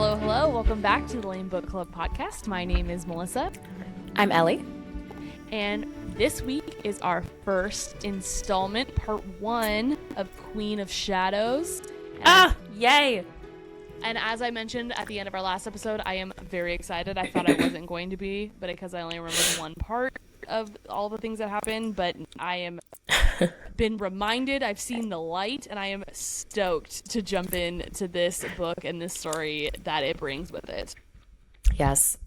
Hello, hello. Welcome back to the L.A.M.E Book Club podcast. My name is Melissa. I'm Ellie. And this week is our first installment, part 1 of Queen of Shadows. Yay! And as I mentioned at the end of our last episode, I am very excited. I thought I wasn't going to be, but because I only remembered one part of all the things that happened, but I am been reminded, I've seen the light, and I am stoked to jump into this book and this story that it brings with it. Yes.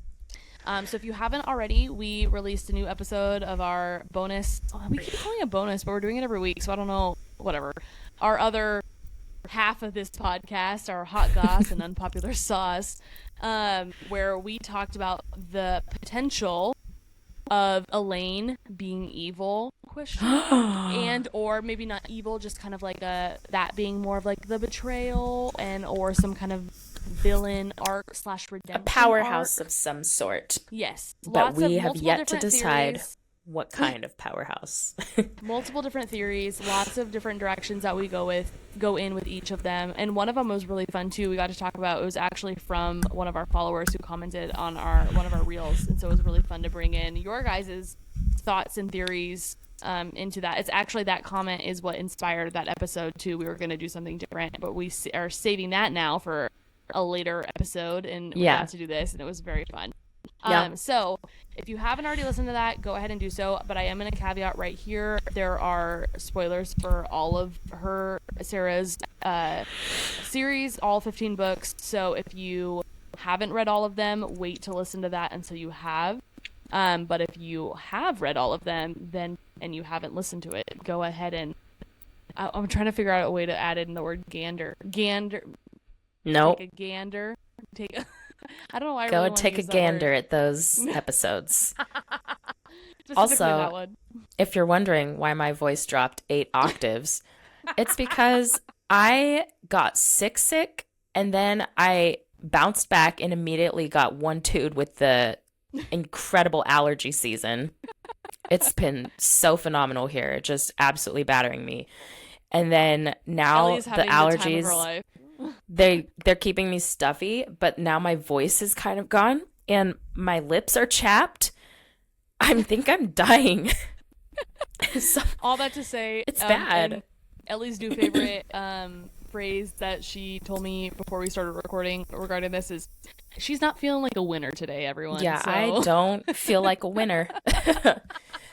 So if you haven't already, we released a new episode of our bonus. We keep calling it a bonus, but we're doing it every week, so I don't know. Whatever. Our other half of this podcast, our hot goss and unpopular sauce, where we talked about the potential of Aelin being evil, and or maybe not evil, just kind of like that being more of like the betrayal and or some kind of villain arc / redemption, a powerhouse arc of some sort. Yes, but we have yet to decide theories. What kind of powerhouse. Multiple different theories, lots of different directions that we go in with each of them, and one of them was really fun too. We got to talk about, it was actually from one of our followers who commented on one of our reels, and so it was really fun to bring in your guys' thoughts and theories into that. It's actually, that comment is what inspired that episode too. We were going to do something different, but we are saving that now for a later episode, and we got to do this, and it was very fun. So if you haven't already listened to that, go ahead and do so, but I am going to caveat right here, there are spoilers for all of Sarah's series, all 15 books, so if you haven't read all of them, wait to listen to that until you have. But if you have read all of them, then and you haven't listened to it, go ahead and I'm trying to figure out a way to add in the word gander. Nope. Take a gander. I don't know why I Go really and take a gander at those episodes. Also, if you're wondering why my voice dropped 8 octaves, it's because I got sick, and then I bounced back and immediately got 1-2'd with the incredible allergy season. It's been so phenomenal here, just absolutely battering me. And then now the allergies, they're keeping me stuffy, but now my voice is kind of gone and my lips are chapped. I think I'm dying. So, all that to say, it's bad. Ellie's new favorite phrase that she told me before we started recording regarding this is, she's not feeling like a winner today, everyone. Yeah, so. I don't feel like a winner.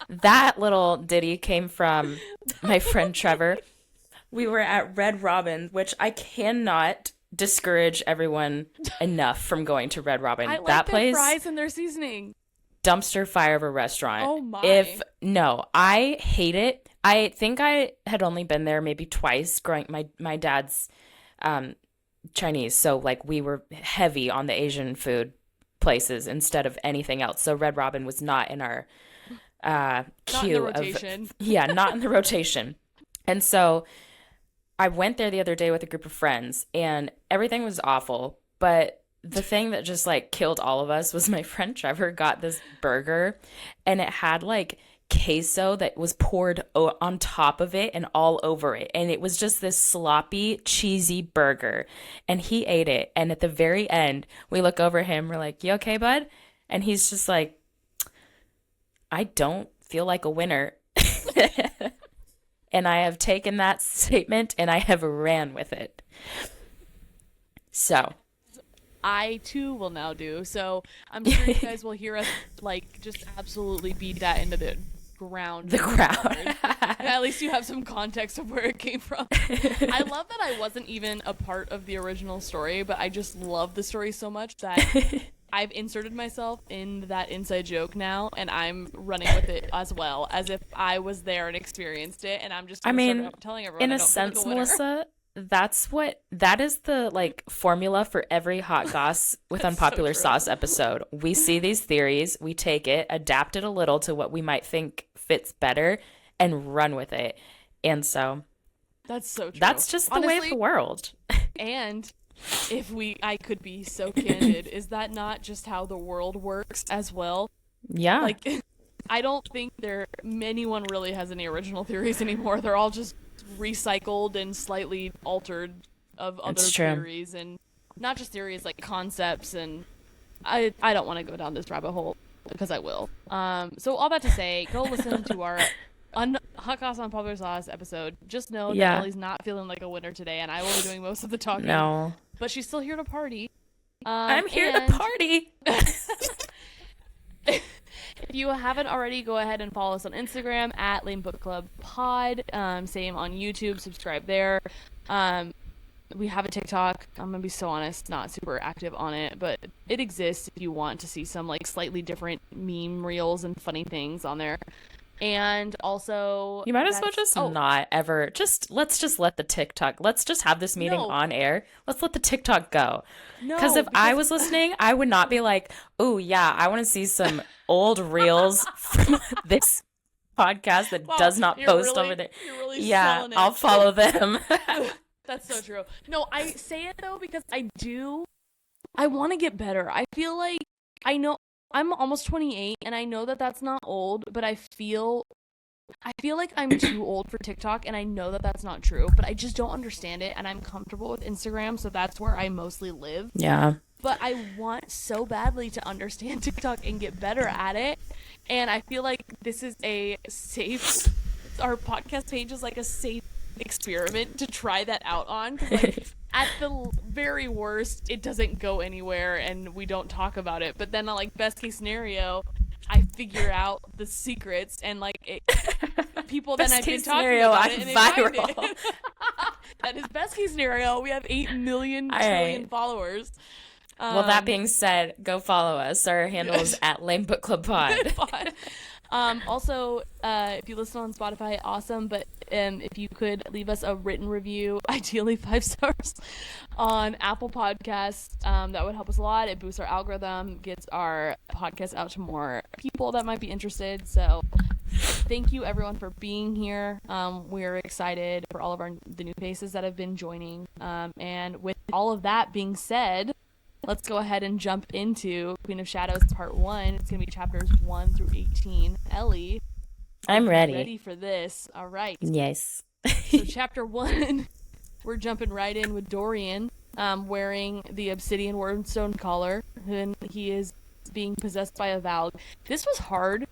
That little ditty came from my friend Trevor. We were at Red Robin, which I cannot discourage everyone enough from going to Red Robin. I like that their place, fries and their seasoning. Dumpster fire of a restaurant. Oh my! I hate it. I think I had only been there maybe twice. Growing my dad's Chinese, so like we were heavy on the Asian food places instead of anything else. So Red Robin was not in our queue. Not in the rotation. Not in the rotation. And so I went there the other day with a group of friends, and everything was awful. But the thing that just like killed all of us was my friend Trevor got this burger, and it had like queso that was poured on top of it and all over it. And it was just this sloppy, cheesy burger. And he ate it. And at the very end, we look over at him. We're like, "You okay, bud?" And he's just like, "I don't feel like a winner." And I have taken that statement and I have ran with it. So I too will now do. So I'm sure you guys will hear us like just absolutely beat that into the ground. At least you have some context of where it came from. I love that I wasn't even a part of the original story, but I just love the story so much that I've inserted myself in that inside joke now, and I'm running with it as well, as if I was there and experienced it, and I'm just telling everyone. In a sense, Melissa, that is the like formula for every hot goss with unpopular sauce episode. We see these theories, we take it, adapt it a little to what we might think fits better, and run with it. And so that's so true. That's just the way of the world. And I could be so candid, is that not just how the world works as well? Yeah. Like, I don't think anyone really has any original theories anymore. They're all just recycled and slightly altered of other theories, and not just theories, like concepts, and I don't want to go down this rabbit hole because I will. So all that to say, go listen to our Hot Sauce on Popular Sauce episode. Just know that Ellie's not feeling like a winner today, and I will be doing most of the talking. No. But she's still here to party. I'm here to party. If you haven't already, go ahead and follow us on Instagram at L.A.M.E Book Club Pod. Same on YouTube. Subscribe there. We have a TikTok. I'm gonna be so honest, not super active on it, but it exists if you want to see some like slightly different meme reels and funny things on there. And also, you might as well just not ever. Let's just let the TikTok. Let's just have this meeting on air. Let's let the TikTok go. No, because if I was listening, I would not be like, "Oh yeah, I want to see some old reels from this podcast that does not post over there." Really yeah, I'll follow them. That's so true. No, I say it though because I want to get better. I feel like I know. I'm almost 28, and I know that that's not old, but I feel like I'm too old for TikTok, and I know that that's not true, but I just don't understand it, and I'm comfortable with Instagram, so that's where I mostly live. Yeah. But I want so badly to understand TikTok and get better at it, and I feel like this is our podcast page is like a safe experiment to try that out on, 'cause like at the very worst it doesn't go anywhere and we don't talk about it, but then like best case scenario I figure out the secrets and like people then I've been talking about it and viral. Find it. That is best case scenario. We have 8 million trillion followers. Well, that being said, go follow us. Our handle is at L.A.M.E Book Club Pod. Also, if you listen on Spotify, awesome, but if you could leave us a written review, ideally 5 stars, on Apple Podcasts, that would help us a lot. It boosts our algorithm, gets our podcast out to more people that might be interested. So thank you everyone for being here. We're excited for all of the new faces that have been joining. And with all of that being said, let's go ahead and jump into Queen of Shadows Part 1. It's going to be chapters 1 through 18. Ellie, I'm ready. Ready for this. All right. Yes. So chapter 1, we're jumping right in with Dorian wearing the obsidian wordstone collar, and he is being possessed by a Valg. This was hard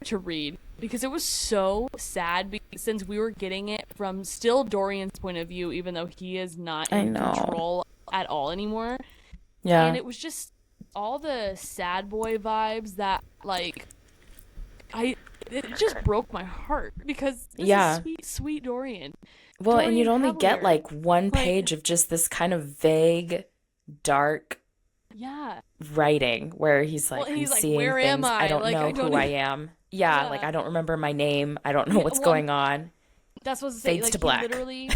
to read because it was so sad since we were getting it from still Dorian's point of view, even though he is not in control at all anymore. Yeah. And it was just all the sad boy vibes that, like, it just broke my heart because this is sweet, sweet Dorian. Well, Dorian and you'd only Cavalier. get, like, one page of just this kind of vague, dark writing where he's like, I'm seeing where things. am I? I don't know who I am. Yeah, like, I don't remember my name. I don't know what's going on. That's what Fades to black. He literally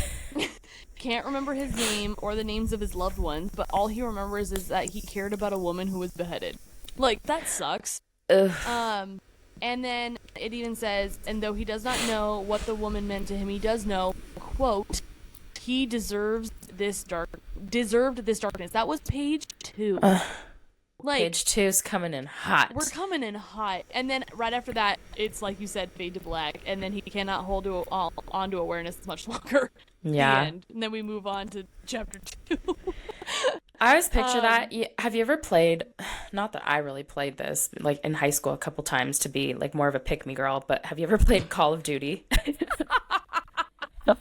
can't remember his name or the names of his loved ones, but all he remembers is that he cared about a woman who was beheaded. Like, that sucks. Ugh. And then it even says, and though he does not know what the woman meant to him, he does know, quote, he deserved this darkness. That was page 2. Like, page 2's coming in hot. We're coming in hot. And then right after that, it's like you said, fade to black. And then he cannot hold onto awareness much longer. Yeah. The end. And then we move on to chapter 2. I always picture that. Have you ever played, not that I really played this, like in high school a couple times to be like more of a pick-me girl, but have you ever played Call of Duty? No,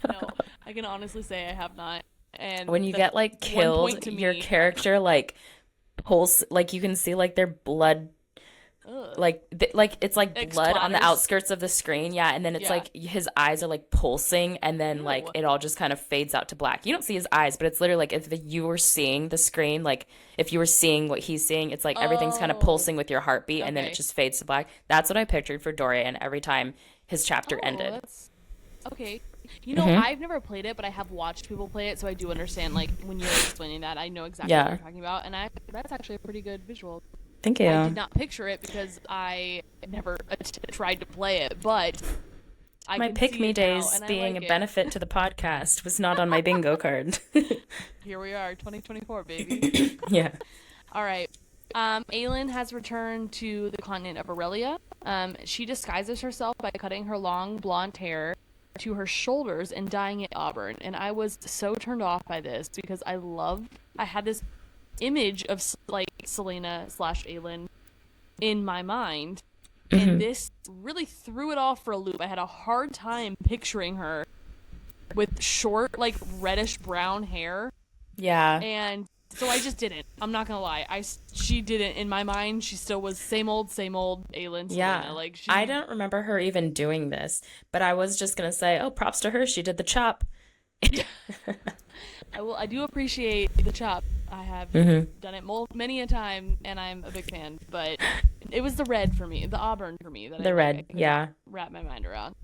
I can honestly say I have not. And when you get like killed, your character like pulls, like you can see like their blood, like it's like blood on the outskirts of the screen, and then it's like his eyes are like pulsing, and then like it all just kind of fades out to black. You don't see his eyes, but it's literally like if you were seeing the screen, like if you were seeing what he's seeing, it's like everything's kind of pulsing with your heartbeat, and then it just fades to black. That's what I pictured for Dorian every time his chapter ended. Okay. You know, I've never played it, but I have watched people play it, so I do understand, like, when you're explaining that, I know exactly what you're talking about, and that's actually a pretty good visual. Thank you. I did not picture it because I never tried to play it, but my pick-me days being a benefit to the podcast was not on my bingo card. Here we are, 2024, baby. Yeah. All right. Aelin has returned to the continent of Aurelia. She disguises herself by cutting her long blonde hair to her shoulders and dyeing it auburn, and I was so turned off by this because I had this image of like Selena slash Aelin in my mind, Mm-hmm. and this really threw it off for a loop. I had a hard time picturing her with short, like reddish brown hair, Yeah. and so I just didn't. I'm not gonna lie. She didn't in my mind. She still was same old Aelin Yeah. Selena. Like I she, don't remember her even doing this, but I was just gonna say, oh, props to her. She did the chop. I do appreciate the chop. I have Mm-hmm. done it many a time, and I'm a big fan. But it was the red for me, the auburn for me that The I red, couldn't yeah. wrap my mind around.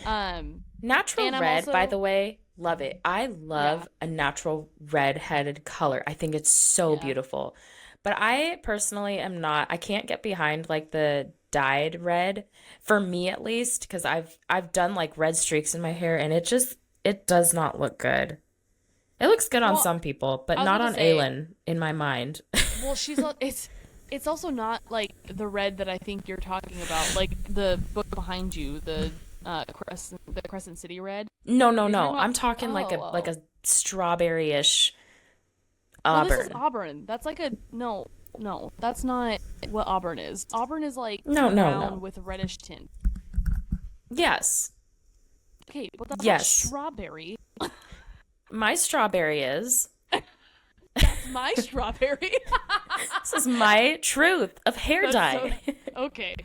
Um, Natural and I'm red, by also the way, love it. I yeah, love a natural red-headed color. I think it's so yeah. beautiful. But I personally am not, I can't get behind like the dyed red, for me at least, because I've done like red streaks in my hair and it does not look good. It looks good on Well, some people, but I was not about to on say, Aelin in my mind. well, it's also not like the red that I think you're talking about, like the book behind you, the Crescent City red. No, no, Are you talking no. about? I'm talking like Oh, a oh. strawberry-ish Well, this is auburn. Auburn. That's like a no, no. That's not what Auburn is. Auburn is like No, no, brown no. with reddish tint. Yes. Okay, but that's not Yes. strawberry. My strawberry is. That's my strawberry. This is my truth of hair That's so dye. okay.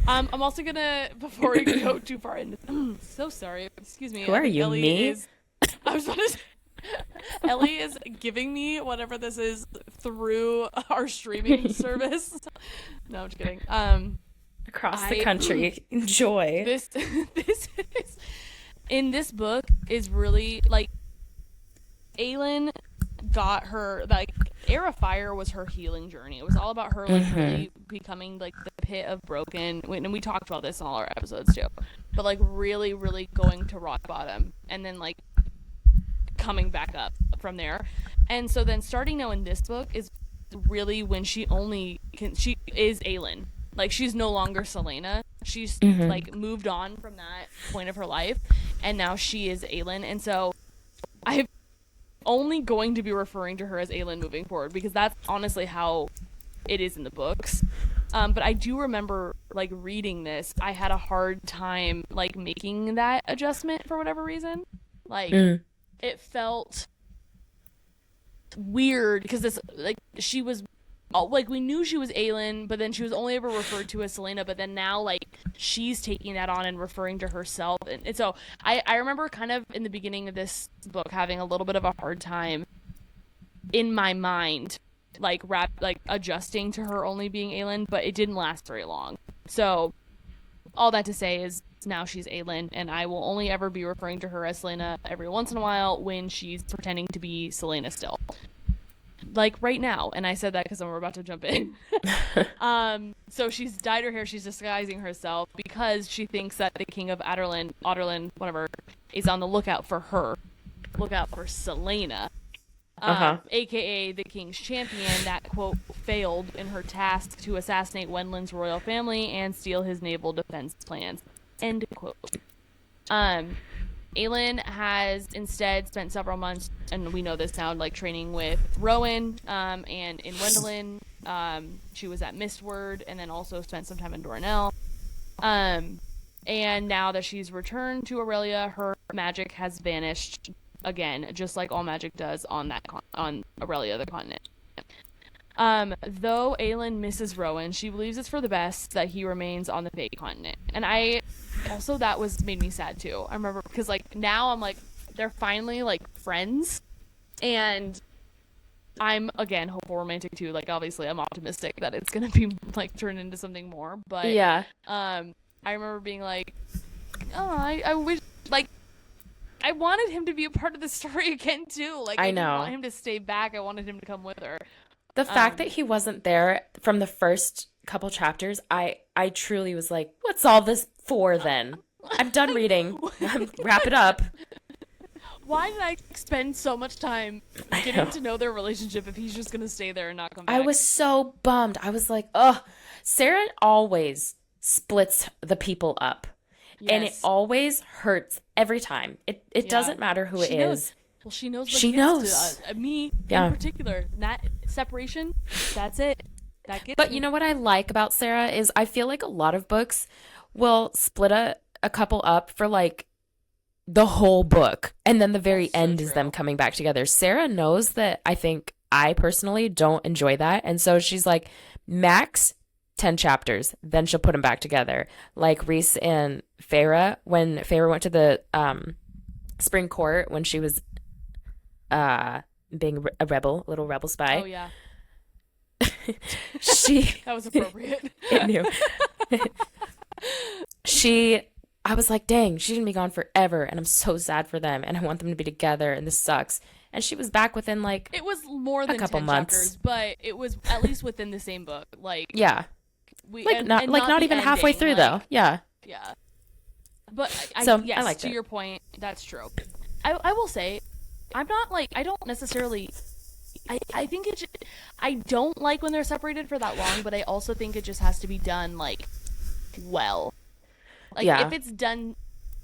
I'm also gonna before we go too far into. So sorry. Excuse me. Who I are think you, Ellie me? is. I was about to say, Ellie is giving me whatever this is through our streaming service. No, I'm just kidding. Across the I country. Enjoy. this is in this book is really like Aelin got her like Air of Fire was her healing journey. It was all about her like really becoming like the pit of broken, and we talked about this in all our episodes too. But like really, really going to rock bottom and then like coming back up from there. And so then starting now in this book is really when she is Aelin. Like she's no longer Selena. She's like moved on from that point of her life, and now she is Aelin. And so I'm only going to be referring to her as Aelin moving forward because that's honestly how it is in the books. But I do remember like reading this. I had a hard time like making that adjustment for whatever reason. Like it felt weird because this like she was like we knew she was Aelin, but then she was only ever referred to as Selena, but then now like she's taking that on and referring to herself, and so I remember kind of in the beginning of this book having a little bit of a hard time in my mind like adjusting to her only being Aelin, but it didn't last very long. So all that to say is now she's Aelin, and I will only ever be referring to her as Selena every once in a while when she's pretending to be Selena still. Like right now, and I said that because we're about to jump in. So she's dyed her hair, she's disguising herself because she thinks that the king of Aderlin, whatever, is on the lookout for her. Lookout for Selena. AKA the king's champion that, quote, failed in her task to assassinate Wendland's royal family and steal his naval defense plans. End quote. Aelin has instead spent several months, and we know this now, like training with Rowan, and in Wendland. She was at Mistward, and then also spent some time in Dornell. And now that she's returned to Aurelia, her magic has vanished again, just like all magic does on on Aurelia, the continent. Though Aelin misses Rowan, she believes it's for the best that he remains on the Fey continent. And I also that made me sad too. I remember because like now I'm like they're finally like friends, and I'm again hopeful romantic too. Like obviously I'm optimistic that it's gonna be like turned into something more. But Yeah. I remember being like, oh, I wish like I wanted him to be a part of the story again too. Like I didn't want know. him to stay back. I wanted him to come with her. The fact that he wasn't there from the first couple chapters, I truly was like, what's all this for then? I'm done reading. Wrap it up. Why did I spend so much time getting to know their relationship if he's just gonna stay there and not come back? I was so bummed. I was like, ugh. Sarah always splits the people up. Yes. And it always hurts every time. It doesn't matter who it is. Well, she knows. She knows. Me Yeah. in particular. separation. That's it. That gets But me. you know what I like about Sarah is I feel like a lot of books will split a couple up for like the whole book, and then the very That's so end is them true. coming back together. Sarah knows that I think I personally don't enjoy that, and so she's like, max 10 chapters, then she'll put them back together. Like Reese and Feyre, when Feyre went to the spring court when she was being a rebel, a little rebel Oh spy, yeah, she that was appropriate. it knew I was like, dang, she's gonna be gone forever, and I'm so sad for them, and I want them to be together, and this sucks. And she was back within like It was more than couple 10 months. chapters, but it was at least within the same book. Like yeah, we like and, not and like not the even halfway ending, through like, though. Yeah, Yeah, but so yes, I liked to it. your point, that's true. I will say, I'm not like I don't necessarily. I think it. I don't like when they're separated for that long, but I also think it just has to be done like well. Like Yeah. if it's done,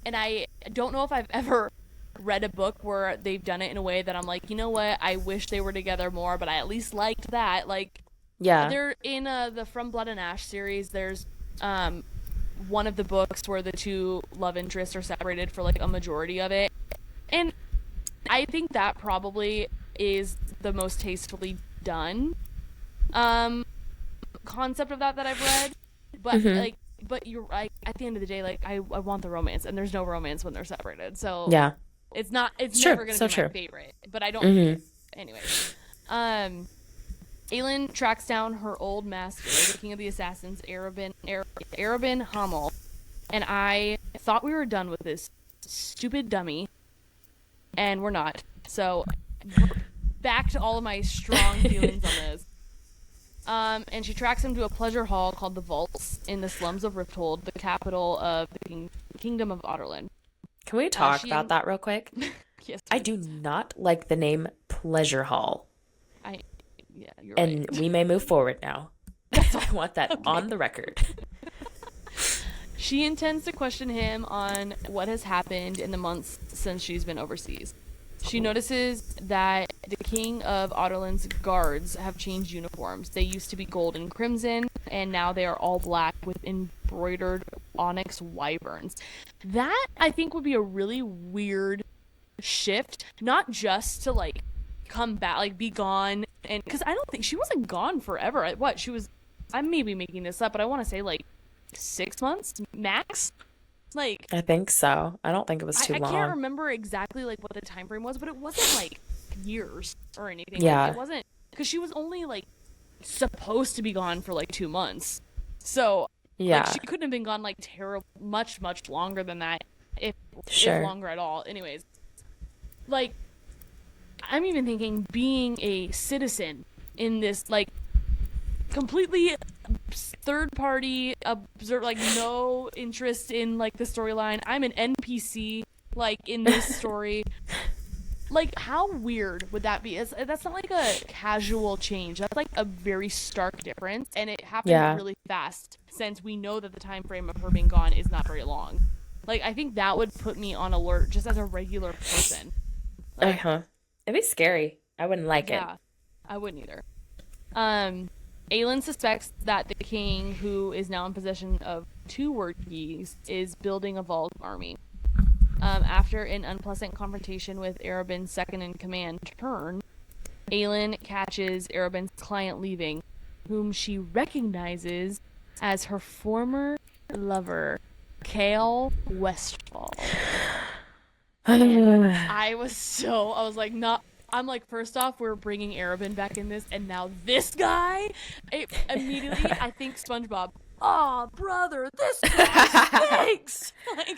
and I don't know if I've ever read a book where they've done it in a way that I'm like, you know what, I wish they were together more, but I at least liked that. Like Yeah, they're in the From Blood and Ash series. There's one of the books where the two love interests are separated for like a majority of it, and I think that probably is the most tastefully done concept of that I've read. But like, but you're right. At the end of the day, like I want the romance, and there's no romance when they're separated. So yeah, it's not. It's true, never gonna so be true. my favorite. But I don't. Anyway, Aelin tracks down her old master, the king of the assassins, Arobynn Hamel, and I thought we were done with this stupid dummy, and we're not. So back to all of my strong feelings on this. And she tracks him to a pleasure hall called the Vaults in the slums of Rifthold, the capital of the kingdom of Otterland. Can we talk she about and- that real quick? Yes, I please. do not like the name Pleasure Hall, Yeah, you're and right. we may move forward now. I want that on the record. She intends to question him on what has happened in the months since she's been overseas. She notices that the king of Otterland's guards have changed uniforms. They used to be gold and crimson, and now they are all black with embroidered onyx wyverns. That, I think, would be a really weird shift, not just to, like, come back, like, be gone, and, because I don't think, she wasn't gone forever. What, she was, I may be making this up, but I want to say, like, 6 months, max? Like, I think so. I don't think it was too I long. can't remember exactly like what the time frame was, but it wasn't like years or anything. Yeah. Like, it wasn't because she was only like supposed to be gone for like 2 months. So Yeah, like she couldn't have been gone like much longer than that, if Sure. longer at all. Anyways, like I'm even thinking being a citizen in this like completely third party observe, like no interest in like the storyline. I'm an NPC like in this story. Like how weird would that be? That's not like a casual change. That's like a very stark difference, and it happened Yeah. really fast since we know that the time frame of her being gone is not very long. Like I think that would put me on alert just as a regular person. Like, It'd be scary. I wouldn't like yeah, I wouldn't either. Aelin suspects that the king, who is now in possession of 2 word keys, is building a Vault army. After an unpleasant confrontation with Arobynn's second-in-command, Turn, Aelin catches Arobynn's client leaving, whom she recognizes as her former lover, Chaol Westfall. it. I was like, not. I'm like, first off, we're bringing Arobynn back in this, and now this guy. Immediately, I think SpongeBob. Oh, brother, this guy stinks. Like,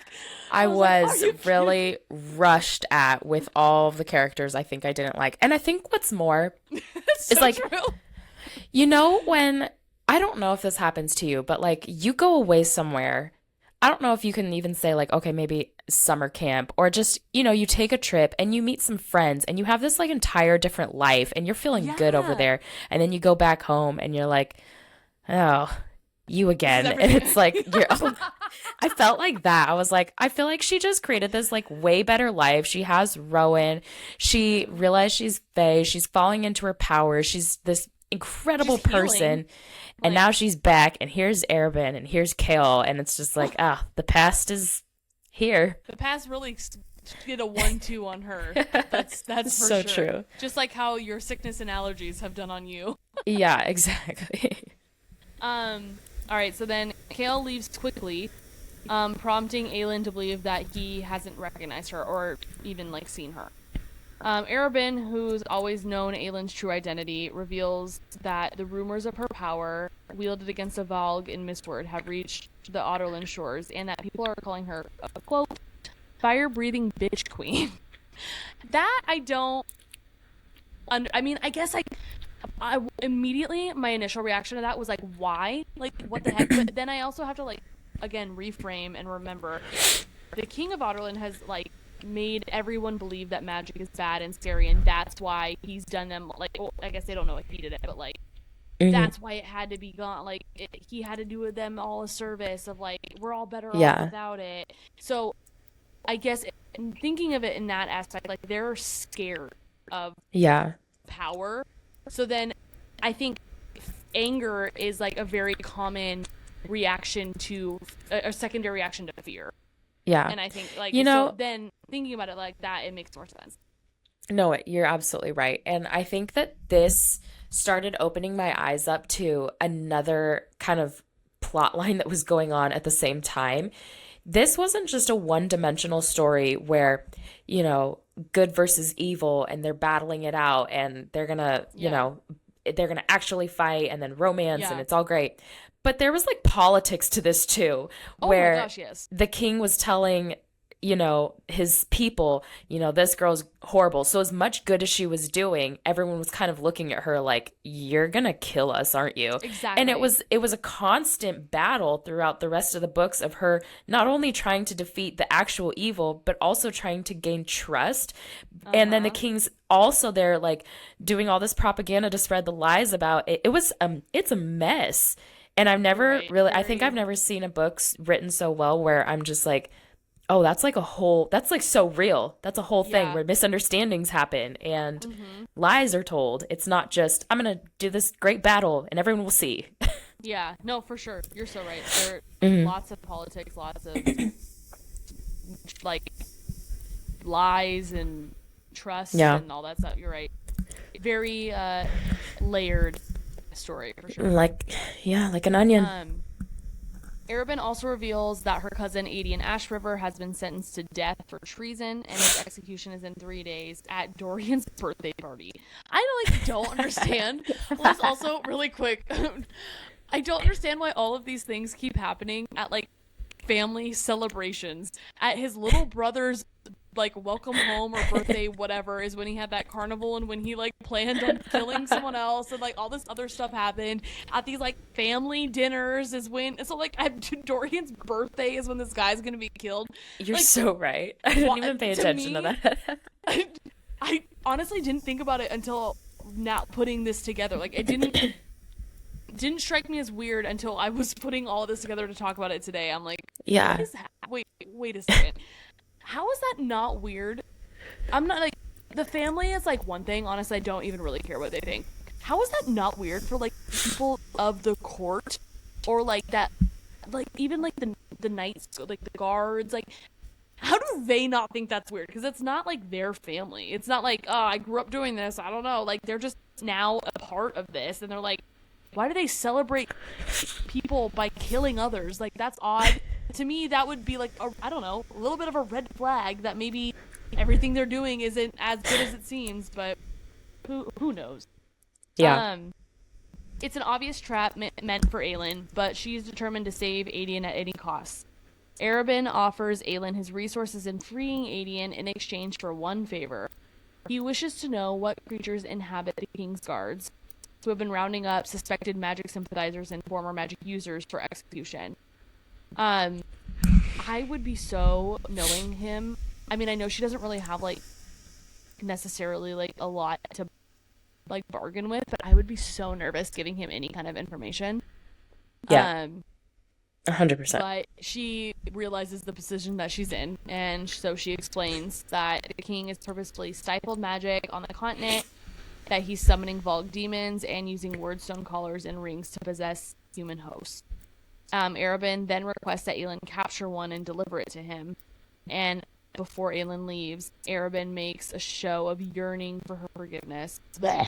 I like, was "Are you kidding?" really rushed at with all of the characters I think I didn't like. And I think what's more, It's it's so like, true. you know, when I don't know if this happens to you, but like you go away somewhere. I don't know if you can even say like, okay, maybe summer camp or just, you know, you take a trip and you meet some friends and you have this like entire different life and you're feeling good over Yeah. there. And then you go back home and you're like, oh, you again. And it's like, I felt like that. I was like, I feel like she just created this like way better life. She has Rowan. She realized she's Fae. She's falling into her power. She's this incredible person. And now she's back. And here's Arobynn. And here's Chaol. And it's just like, the past is here. The past really did a 1-2 on her. That's for so sure. True. Just like how your sickness and allergies have done on you. Yeah, exactly. All right, so then Chaol leaves quickly, prompting Aelin to believe that he hasn't recognized her or even like seen her. Arobynn, who's always known Aelin's true identity, reveals that the rumors of her power, wielded against a Valg in Mistward, have reached the Otterland shores, and that people are calling her a, quote, fire-breathing bitch queen. That I don't... I mean, I guess I immediately, my initial reaction to that was like, why? Like, what the heck? But then I also have to, like, again, reframe and remember, the King of Otterland has, like, made everyone believe that magic is bad and scary, and that's why he's done them, like, well, I guess they don't know if he did it, but, like, that's why it had to be gone. Like, he had to do them all a service of, like, we're all better off without it. So, I guess, thinking of it in that aspect, like, they're scared of power. So then I think anger is like a very common reaction to a secondary reaction to fear. Yeah. And I think like, so then thinking about it like that, it makes more sense. No, you're absolutely right. And I think that this started opening my eyes up to another kind of plot line that was going on at the same time. This wasn't just a one-dimensional story where, you know, good versus evil and they're battling it out and they're gonna, you know, they're gonna actually fight and then romance and it's all great. But there was like politics to this too, where my gosh, yes. the king was telling, you know, his people, you know, this girl's horrible. So as much good as she was doing, everyone was kind of looking at her like, you're going to kill us, aren't you? Exactly. And it was a constant battle throughout the rest of the books of her not only trying to defeat the actual evil, but also trying to gain trust. And then the king's also there like doing all this propaganda to spread the lies about it. It's a mess. And I've never I think I've never seen a book written so well where I'm just like, oh, that's like so real. That's a whole thing where misunderstandings happen and lies are told. It's not just, I'm going to do this great battle and everyone will see. Yeah, no, for sure. You're so right. There are lots of politics, lots of like lies and trust and all that stuff. You're right. Very layered story for sure. Like an onion. Arobynn also reveals that her cousin Aelin Ashriver has been sentenced to death for treason, and his execution is in 3 days at Dorian's birthday party. I don't understand. Well, also really quick, I don't understand why all of these things keep happening at like family celebrations. At his little brother's like welcome home or birthday whatever is when he had that carnival, and when he like planned on killing someone else, and like all this other stuff happened at these like family dinners is when, so like at Dorian's birthday is when this guy's gonna be killed. You're like, so right. I didn't even pay attention to that. I honestly didn't think about it until now putting this together. Like it didn't strike me as weird until I was putting all this together to talk about it today. I'm like, wait a second. How is that not weird? I'm not like, the family is like one thing. Honestly, I don't even really care what they think. How is that not weird for like people of the court or like that, like even like the knights, like the guards, like how do they not think that's weird? Because it's not like their family. It's not like, oh, I grew up doing this. I don't know. Like they're just now a part of this, and they're like, why do they celebrate people by killing others? Like that's odd. To me, that would be like, I don't know, a little bit of a red flag that maybe everything they're doing isn't as good as it seems, but who knows? Yeah. It's an obvious trap meant for Aelin, but she's determined to save Aelin at any cost. Arobynn offers Aelin his resources in freeing Aelin in exchange for one favor. He wishes to know what creatures inhabit the King's Guards, who have been rounding up suspected magic sympathizers and former magic users for execution. I would be so, knowing him, I mean, I know she doesn't really have, like, necessarily, like, a lot to, like, bargain with, but I would be so nervous giving him any kind of information. Yeah, Um, 100%. but she realizes the position that she's in, and so she explains that the king has purposefully stifled magic on the continent, that he's summoning Volk demons and using wordstone collars and rings to possess human hosts. Arobynn then requests that Aelin capture one and deliver it to him. And before Aelin leaves, Arobynn makes a show of yearning for her forgiveness. Blech.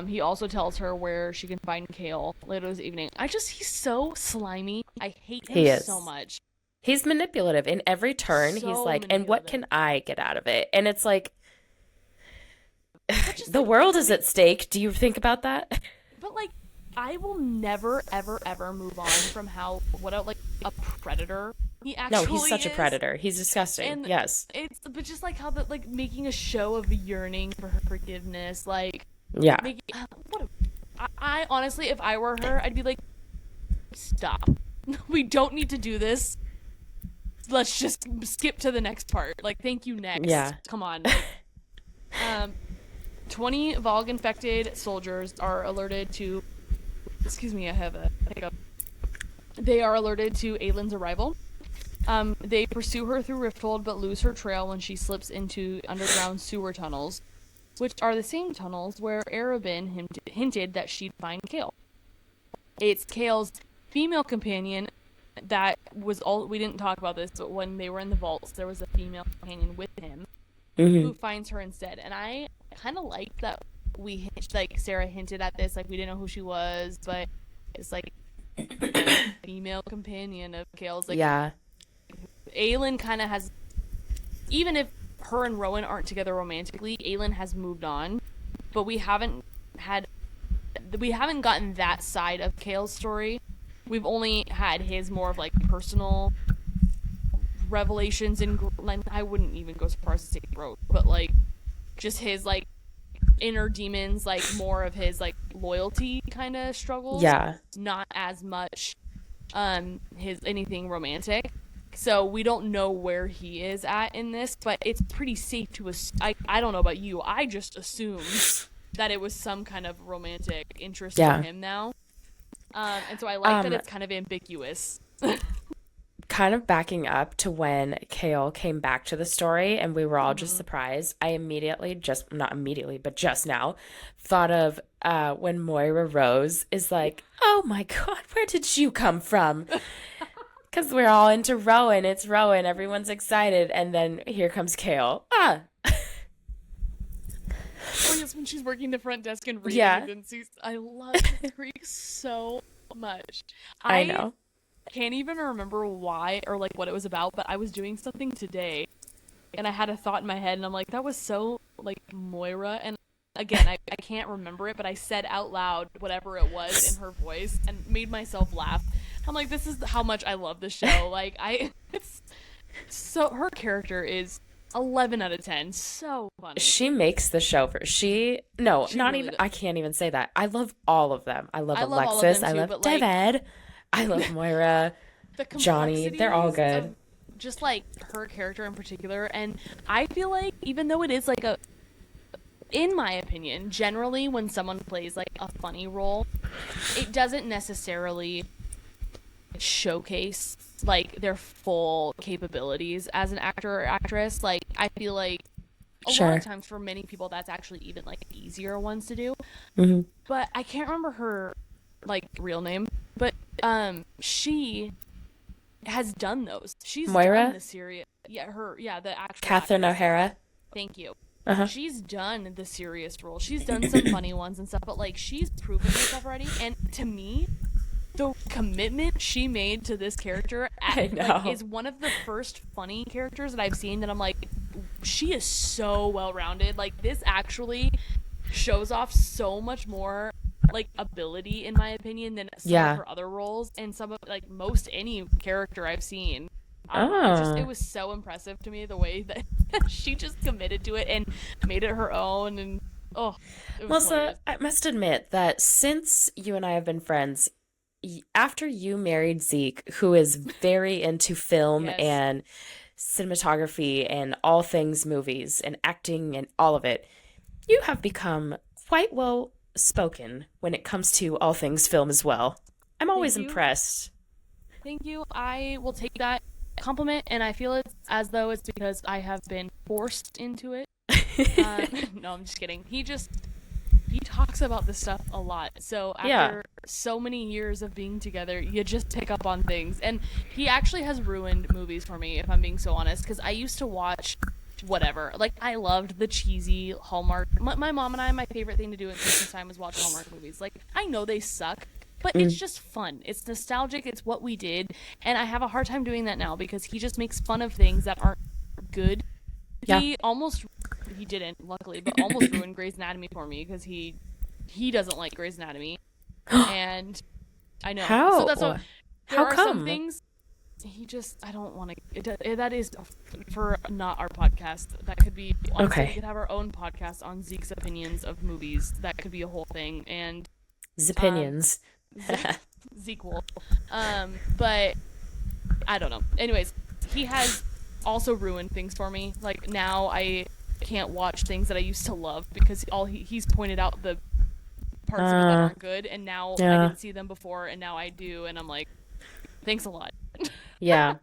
He also tells her where she can find Chaol later this evening. He's so slimy. I hate him He so is. much. He's manipulative. In every turn, he's So like, and what manipulative. can I get out of it? And it's like, But just the like, world is at stake. Do you think about that? but like, I will never, ever, ever move on from like a predator he No, actually he's such a is. predator. He's disgusting. And Yes. but just like how like making a show of yearning for her forgiveness, like Yeah. making I honestly, if I were her, I'd be like, stop. We don't need to do this. Let's just skip to the next part. Like, thank you, next. Yeah. Come on. Like, 20 Vogue infected soldiers are alerted to. Excuse me, I have a hiccup. They are alerted to Aelin's arrival. They pursue her through Rifthold, but lose her trail when she slips into underground sewer tunnels, which are the same tunnels where Arobynn hinted that she'd find Chaol. It's Chaol's female companion that was all. We didn't talk about this, but when they were in the vaults, there was a female companion with him who finds her instead. And I kind of like that like Sarah hinted at this, like we didn't know who she was, but it's like female companion of Chaol's. Like, Yeah. Aelin kind of has, even if her and Rowan aren't together romantically, Aelin has moved on, but we haven't gotten that side of Chaol's story. We've only had his more of like personal revelations and I wouldn't even go so far as to say growth, but like just his like inner demons, like more of his like loyalty kind of struggles. Yeah. Not as much his anything romantic. So we don't know where he is at in this, but it's pretty safe to I don't know about you. I just assumed that it was some kind of romantic interest for him now. And so I like that it's kind of ambiguous. Kind of backing up to when Chaol came back to the story and we were all just surprised, I immediately, not immediately, but just now, thought of when Moira Rose is like, oh my God, where did you come from? Because we're all into Rowan. It's Rowan. Everyone's excited. And then here comes Chaol. Ah. Oh, yes, when she's working the front desk and reading. Yeah. I love Creek so much. I know. Can't even remember why or like what it was about, but I was doing something today and I had a thought in my head and I'm like, that was so like Moira. And again, I can't remember it, but I said out loud whatever it was in her voice and made myself laugh. I'm like, this is how much I love the show. Like, it's so, her character is 11 out of 10. So funny. She makes the show She not really even, does. I can't even say that. I love all of them. I love all of Alexis. them too, I love but, like, David. I love Moira. Johnny. They're all good. Of just like her character in particular. And I feel like even though it is like in my opinion, generally when someone plays like a funny role, it doesn't necessarily showcase like their full capabilities as an actor or actress. Like I feel like a lot of times for many people that's actually even like easier ones to do. But I can't remember her like real name, but she has done those. She's Moira? done the serious. Yeah, the actual Catherine actress. O'Hara. Thank you. Uh-huh. She's done the serious roles. She's done some funny ones and stuff, but like she's proven herself already. And to me, the commitment she made to this character like, is one of the first funny characters that I've seen that I'm like, she is so well-rounded. Like this actually shows off so much more like ability in my opinion than some of her other roles and some of like most any character I've seen. It was so impressive to me the way that she just committed to it and made it her own. And Melissa, I must admit that since you and I have been friends, after you married Zeke, who is very into film and cinematography and all things movies and acting and all of it, you have become quite well spoken when it comes to all things film as well. I'm always Thank you. impressed. Thank you. I will take that compliment, and I feel it's as though it's because I have been forced into it. No, I'm just kidding. He talks about this stuff a lot. So Yeah. after so many years of being together, you just pick up on things. And he actually has ruined movies for me, if I'm being so honest, because I used to watch whatever. Like, I loved the cheesy Hallmark. My mom and I, my favorite thing to do at Christmas time was watch Hallmark movies. Like, I know they suck, but it's just fun. It's nostalgic. It's what we did. And I have a hard time doing that now because he just makes fun of things that aren't good. Yeah. He didn't, luckily, but almost ruined Grey's Anatomy for me because he doesn't like Grey's Anatomy. And I know. How? So that's what, there How are come? some things I don't want to, that is for not our podcast. That could be, honestly, Okay. we could have our own podcast on Zeke's opinions of movies. That could be a whole thing. And Zopinions. Zeke will. But I don't know. Anyways, he has also ruined things for me. Like, now I can't watch things that I used to love because he's pointed out the parts of it that aren't good, and now I didn't see them before, and now I do, and I'm like, thanks a lot. Yeah.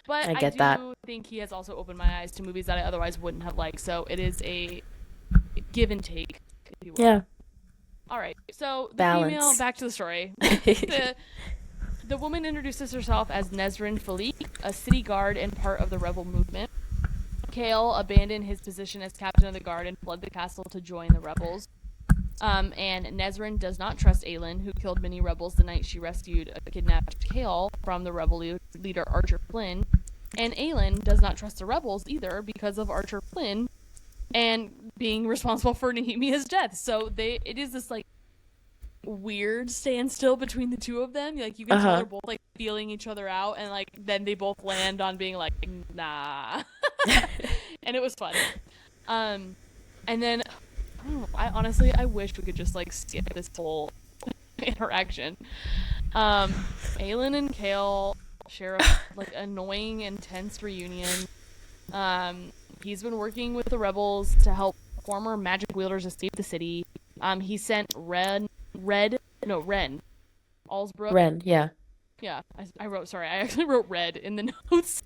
But I get that. do think he has also opened my eyes to movies that I otherwise wouldn't have liked, so it is a give and take, if you will. Yeah. All right, so the Balance. female, back to the story. The woman introduces herself as Nesrin Falik, a city guard and part of the rebel movement. Chaol abandoned his position as captain of the guard and fled the castle to join the rebels. And Nesrin does not trust Aelin, who killed many rebels the night she rescued a kidnapped Chaol from the rebel leader Archer Flynn. And Aelin does not trust the rebels either because of Archer Flynn and being responsible for Nehemiah's death. So it is this like weird standstill between the two of them. Like, you can tell they're both like feeling each other out, and like then they both land on being like, nah. And it was fun. And then I wish we could just like skip this whole interaction. Aelin and Chaol share a like annoying, intense reunion. He's been working with the rebels to help former magic wielders escape the city. He sent Ren Allsbrook. Ren, yeah. Yeah, I actually wrote Red in the notes.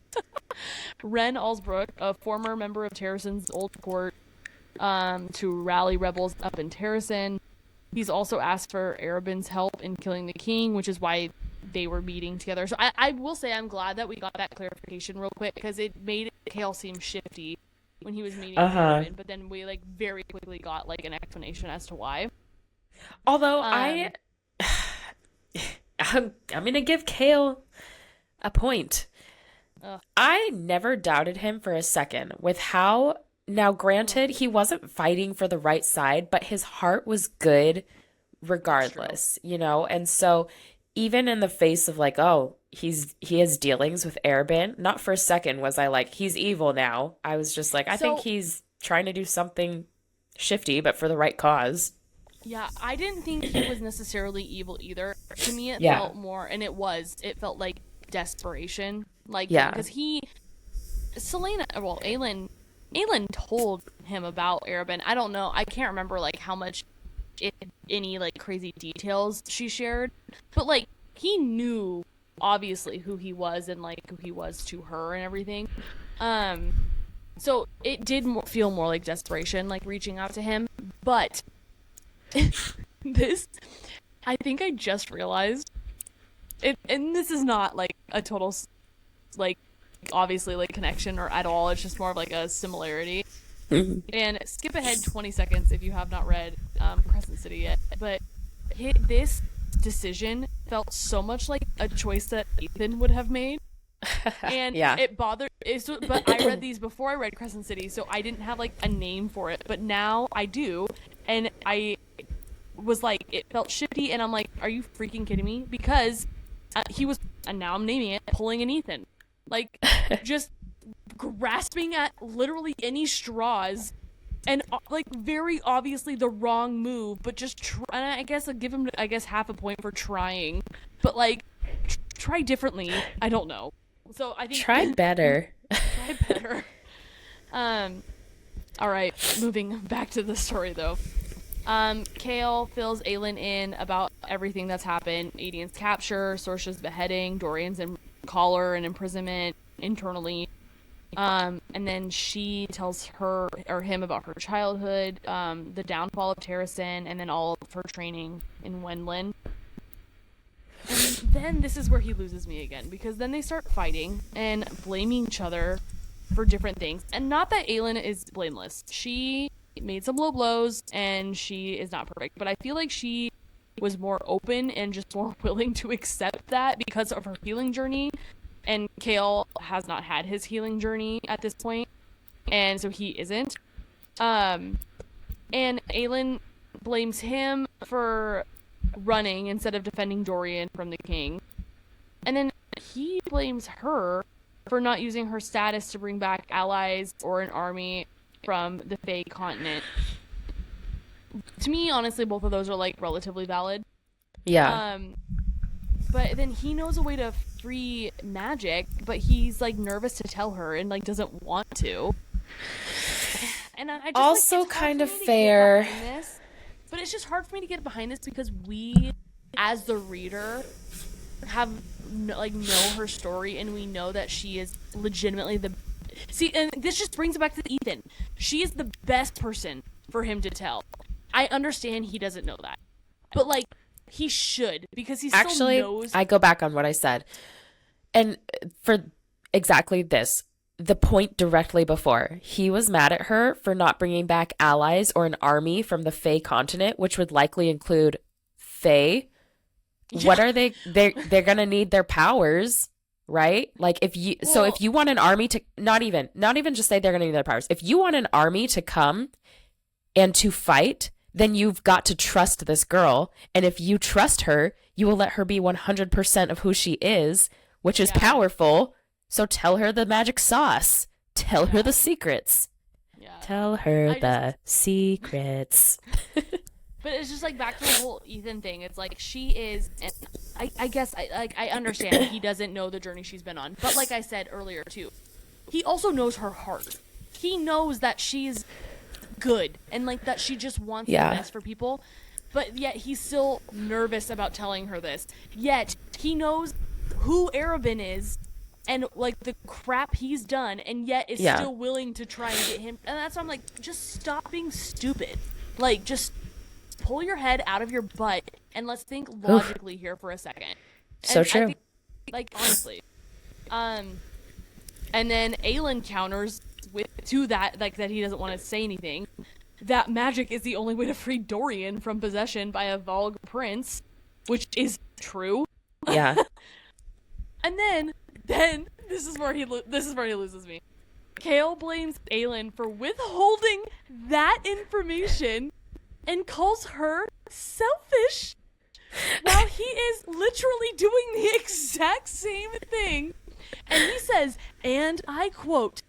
Ren Allsbrook, a former member of Terrason's old court, to rally rebels up in Terrason. He's also asked for Arobynn's help in killing the king, which is why they were meeting together. So I will say I'm glad that we got that clarification real quick, because it made Chaol seem shifty when he was meeting Arobynn, but then we like very quickly got like an explanation as to why. Although I'm gonna give Chaol a point. I never doubted him for a second with how, now granted, he wasn't fighting for the right side, but his heart was good regardless, you know? And so even in the face of like, oh, he has dealings with Arobynn, not for a second was I like, he's evil now. I was just like, I think he's trying to do something shifty, but for the right cause. Yeah, I didn't think he was necessarily evil either. To me, it felt more, and it felt like desperation. Like, because Aelin told him about Arobynn. I don't know, I can't remember like how much, if any, like crazy details she shared, but like he knew obviously who he was and like who he was to her and everything. So it did feel more like desperation, like reaching out to him, but this, I think I just realized it, and this is not like a total like obviously like connection or at all, it's just more of like a similarity. And skip ahead 20 seconds if you have not read Crescent City yet, but this decision felt so much like a choice that Ethan would have made. And but I read these before I read Crescent City, so I didn't have like a name for it, but now I do, and I was like, it felt shifty, and I'm like, are you freaking kidding me? Because he was, and now I'm naming it, pulling an Ethan, like just grasping at literally any straws, and like very obviously the wrong move, but just and I guess I'll give him half a point for trying, but like try differently. I don't know. So I think try better. Try better. All right, moving back to the story though. Chaol fills Aelin in about everything that's happened. Adian's capture, Sorcia's beheading, Dorian's collar and imprisonment internally. And then she tells her or him about her childhood, the downfall of Terrasen, and then all of her training in Wendlin. And then this is where he loses me again, because then they start fighting and blaming each other for different things. And not that Aelin is blameless. She made some low blows, and she is not perfect. But I feel like she was more open and just more willing to accept that because of her healing journey. And Chaol has not had his healing journey at this point, and so he isn't. And Aelin blames him for running instead of defending Dorian from the king. And then he blames her for not using her status to bring back allies or an army from the Fae continent. To me, honestly, both of those are, like, relatively valid. Yeah. But then he knows a way to free magic, but he's, like, nervous to tell her and, like, doesn't want to. And I just, also, like, kind of fair. But it's just hard for me to get behind this because we, as the reader, know her story, and we know that she is legitimately and this just brings it back to Ethan. She is the best person for him to tell. I understand he doesn't know that, but, like, he should, because he still knows. I go back on what I said, and for exactly this, the point directly before, he was mad at her for not bringing back allies or an army from the Fae continent, which would likely include Fae. Yeah. What are they? They're gonna need their powers, right? Like, if you want an army to not even just say they're gonna need their powers. If you want an army to come and to fight, then you've got to trust this girl, and if you trust her, you will let her be 100% of who she is, which is powerful. So tell her the magic sauce. Tell her the secrets. Yeah. Tell her the secrets. But it's just, like, back to the whole Ethan thing. It's like, she is, and I guess I understand he doesn't know the journey she's been on. But like I said earlier too, he also knows her heart. He knows that she's good and, like, that she just wants the best for people. But yet he's still nervous about telling her this. Yet he knows who Arobynn is and, like, the crap he's done, and yet is still willing to try and get him. And that's why I'm like, just stop being stupid. Like, just pull your head out of your butt and let's think logically here for a second. So true. I think, like, honestly. And then Aelin counters to that, like, that he doesn't want to say anything. That magic is the only way to free Dorian from possession by a Volg prince, which is true. Yeah. And then this is where he loses me. Chaol blames Aelin for withholding that information and calls her selfish, while he is literally doing the exact same thing. And he says, and I quote,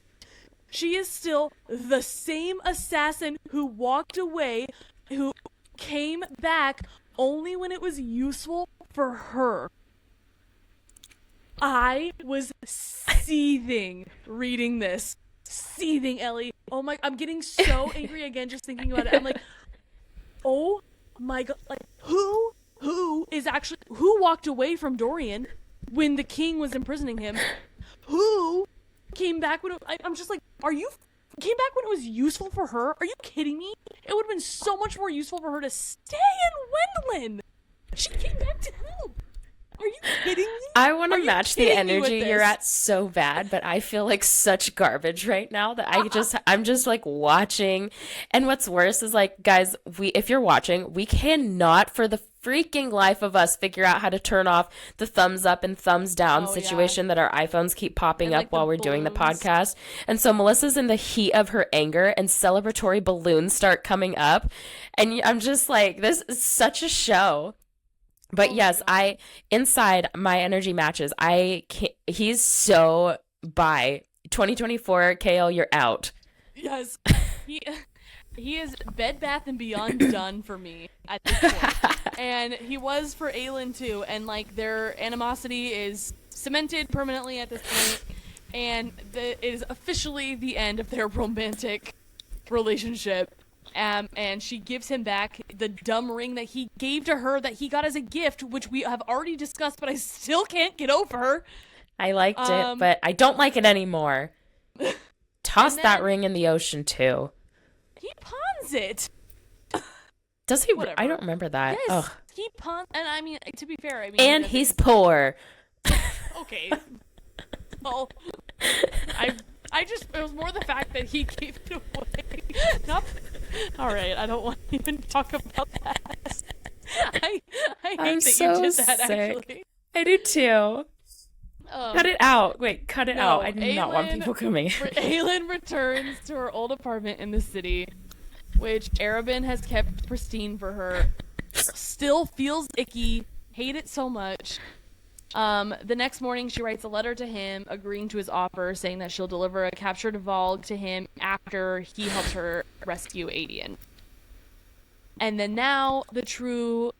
"She is still the same assassin who walked away, who came back only when it was useful for her." I was seething reading this. Seething, Ellie. Oh my, I'm getting so angry again just thinking about it. I'm like, oh my god, like, who walked away from Dorian when the king was imprisoning him? Who came back when I'm just like, came back when it was useful for her? Are you kidding me? It would have been so much more useful for her to stay in Wendlin. She came back to help. Are you kidding me? I want to match the energy you're at so bad, but I feel like such garbage right now that I'm just like watching. And what's worse is, like, guys, if you're watching, we cannot for the freaking life of us figure out how to turn off the thumbs up and thumbs down situation that our iPhones keep popping up while we're doing the podcast. And so Melissa's in the heat of her anger and celebratory balloons start coming up. And I'm just like, this is such a show. But yes, inside my energy matches. He's so by 2024. Chaol, you're out. Yes, he is Bed Bath and Beyond done for me at this point, and he was for Aelin too. And, like, their animosity is cemented permanently at this point, and it is officially the end of their romantic relationship. And she gives him back the dumb ring that he gave to her that he got as a gift, which we have already discussed, but I still can't get over. I liked it, but I don't like it anymore. Toss that ring in the ocean, too. He pawns it. Does he? Whatever. I don't remember that. Yes, Ugh. he pawns, and I mean, to be fair, I mean, and he's poor. Okay. Well, I just, it was more the fact that he gave it away. Not, all right, I don't want to even talk about that. I hate I'm that so you did that, sick. actually. I do too. Cut it out. Wait, cut it out. I do not want people coming. Aelin returns to her old apartment in the city, which Arobynn has kept pristine for her. Still feels icky. Hate it so much. The next morning, she writes a letter to him, agreeing to his offer, saying that she'll deliver a captured Volg to him after he helps her rescue Aelin. And then now, the true,